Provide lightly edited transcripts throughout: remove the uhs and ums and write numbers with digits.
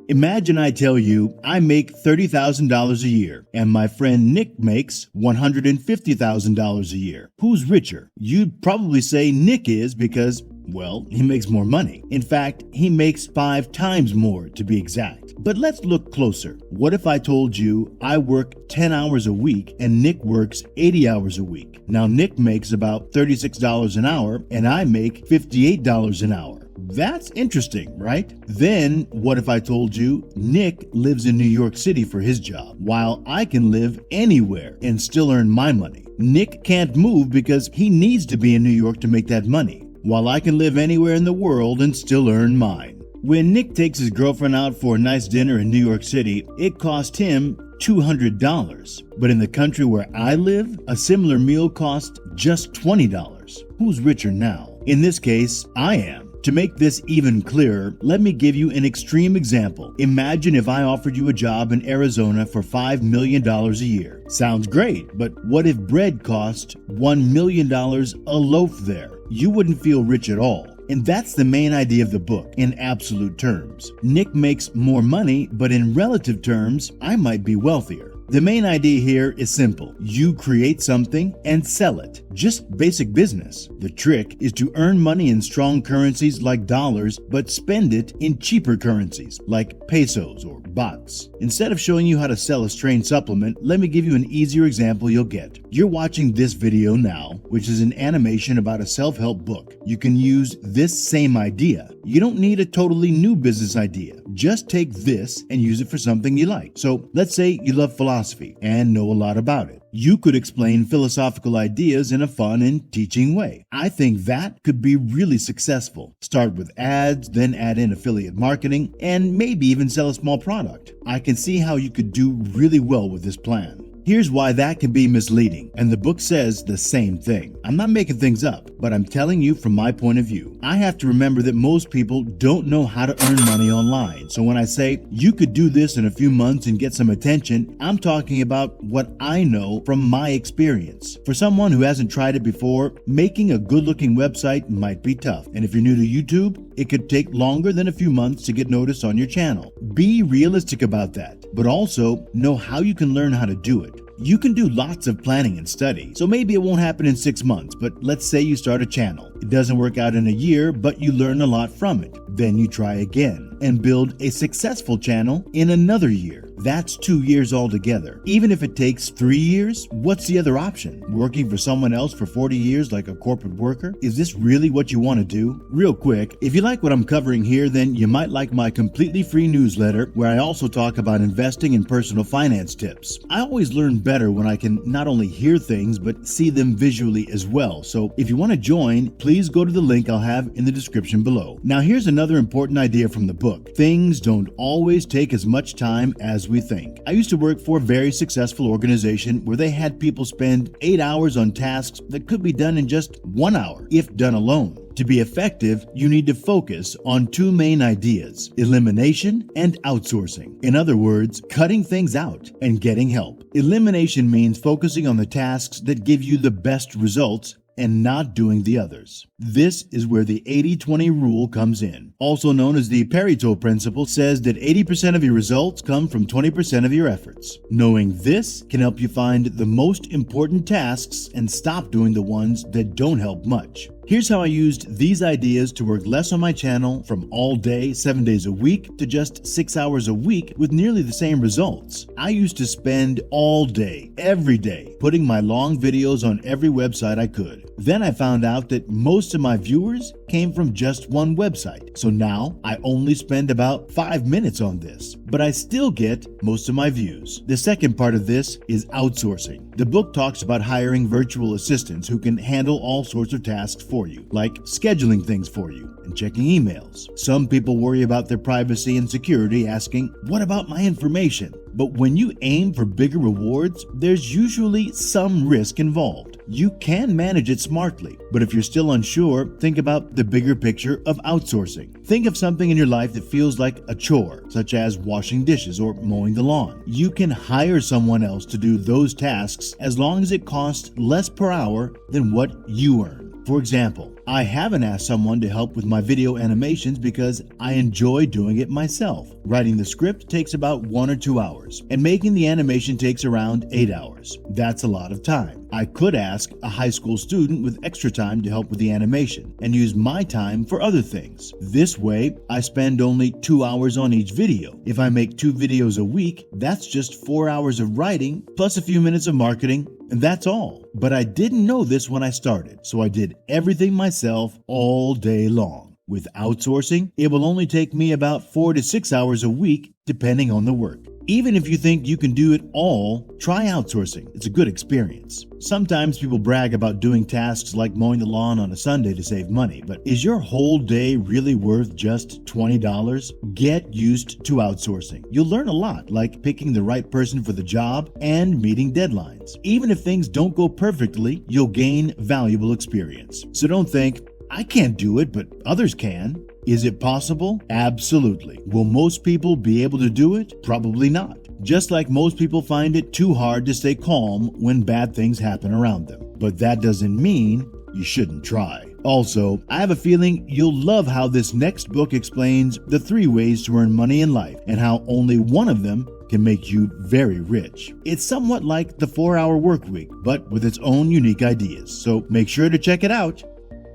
Imagine I tell you I make $30,000 a year and my friend Nick makes $150,000 a year. Who's richer? You'd probably say Nick is because, well, he makes more money. In fact, he makes 5 times more to be exact. But let's look closer. What if I told you I work 10 hours a week and Nick works 80 hours a week? Now Nick makes about $36 an hour and I make $58 an hour. That's interesting, right? Then what if I told you Nick lives in New York City for his job, while I can live anywhere and still earn my money? Nick can't move because he needs to be in New York to make that money, while I can live anywhere in the world and still earn mine. When Nick takes his girlfriend out for a nice dinner in New York City, it cost him $200. But in the country where I live, a similar meal costs just $20. Who's richer now? In this case, I am. To make this even clearer, let me give you an extreme example. Imagine if I offered you a job in Arizona for $5 million a year. Sounds great, but what if bread cost $1 million a loaf there? You wouldn't feel rich at all. And that's the main idea of the book, in absolute terms. Nick makes more money, but in relative terms, I might be wealthier. The main idea here is simple. You create something and sell it. Just basic business. The trick is to earn money in strong currencies like dollars, but spend it in cheaper currencies like pesos or bahts. Instead of showing you how to sell a strange supplement, let me give you an easier example you'll get. You're watching this video now, which is an animation about a self-help book. You can use this same idea. You don't need a totally new business idea. Just take this and use it for something you like. So let's say you love philosophy and know a lot about it. You could explain philosophical ideas in a fun and teaching way. I think that could be really successful. Start with ads, then add in affiliate marketing, and maybe even sell a small product. I can see how you could do really well with this plan. Here's why that can be misleading, and the book says the same thing. I'm not making things up, but I'm telling you from my point of view. I have to remember that most people don't know how to earn money online. So when I say you could do this in a few months and get some attention, I'm talking about what I know from my experience. For someone who hasn't tried it before, making a good-looking website might be tough. And if you're new to YouTube, it could take longer than a few months to get noticed on your channel. Be realistic about that, but also know how you can learn how to do it. You can do lots of planning and study, so maybe it won't happen in 6 months, but let's say you start a channel. It doesn't work out in a year, but you learn a lot from it. Then you try again and build a successful channel in another year. That's 2 years altogether. Even if it takes 3 years, what's the other option? Working for someone else for 40 years like a corporate worker? Is this really what you want to do? Real quick, if you like what I'm covering here, then you might like my completely free newsletter where I also talk about investing and personal finance tips. I always learn better when I can not only hear things but see them visually as well. So if you want to join, please go to the link I'll have in the description below. Now here's another important idea from the book. Things don't always take as much time as we think. I used to work for a very successful organization where they had people spend 8 hours on tasks that could be done in just 1 hour, if done alone. To be effective, you need to focus on 2 main ideas: elimination and outsourcing. In other words, cutting things out and getting help. Elimination means focusing on the tasks that give you the best results and not doing the others. This is where the 80-20 rule comes in. Also known as the Pareto principle, says that 80% of your results come from 20% of your efforts. Knowing this can help you find the most important tasks and stop doing the ones that don't help much. Here's how I used these ideas to work less on my channel from all day, 7 days a week, to just 6 hours a week with nearly the same results. I used to spend all day, every day, putting my long videos on every website I could. Then I found out that most of my viewers came from just one website. So now I only spend about 5 minutes on this, but I still get most of my views. The second part of this is outsourcing. The book talks about hiring virtual assistants who can handle all sorts of tasks for you, like scheduling things for you and checking emails. Some people worry about their privacy and security, asking, "What about my information?" But when you aim for bigger rewards, there's usually some risk involved. You can manage it smartly, but if you're still unsure, think about the bigger picture of outsourcing. Think of something in your life that feels like a chore, such as washing dishes or mowing the lawn. You can hire someone else to do those tasks as long as it costs less per hour than what you earn. For example, I haven't asked someone to help with my video animations because I enjoy doing it myself. Writing the script takes about 1 or 2 hours, and making the animation takes around 8 hours. That's a lot of time. I could ask a high school student with extra time to help with the animation and use my time for other things. This way, I spend only 2 hours on each video. If I make 2 videos a week, that's just 4 hours of writing plus a few minutes of marketing, and that's all. But I didn't know this when I started, so I did everything myself all day long. With outsourcing, it will only take me about 4 to 6 hours a week, depending on the work. Even if you think you can do it all, try outsourcing. It's a good experience. Sometimes people brag about doing tasks like mowing the lawn on a Sunday to save money, but is your whole day really worth just $20? Get used to outsourcing. You'll learn a lot, like picking the right person for the job and meeting deadlines. Even if things don't go perfectly, you'll gain valuable experience. So don't think, I can't do it, but others can. Is it possible? Absolutely. Will most people be able to do it? Probably not. Just like most people find it too hard to stay calm when bad things happen around them. But that doesn't mean you shouldn't try. Also, I have a feeling you'll love how this next book explains the 3 ways to earn money in life and how only one of them can make you very rich. It's somewhat like the 4-hour work week, but with its own unique ideas. So make sure to check it out.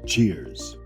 Cheers.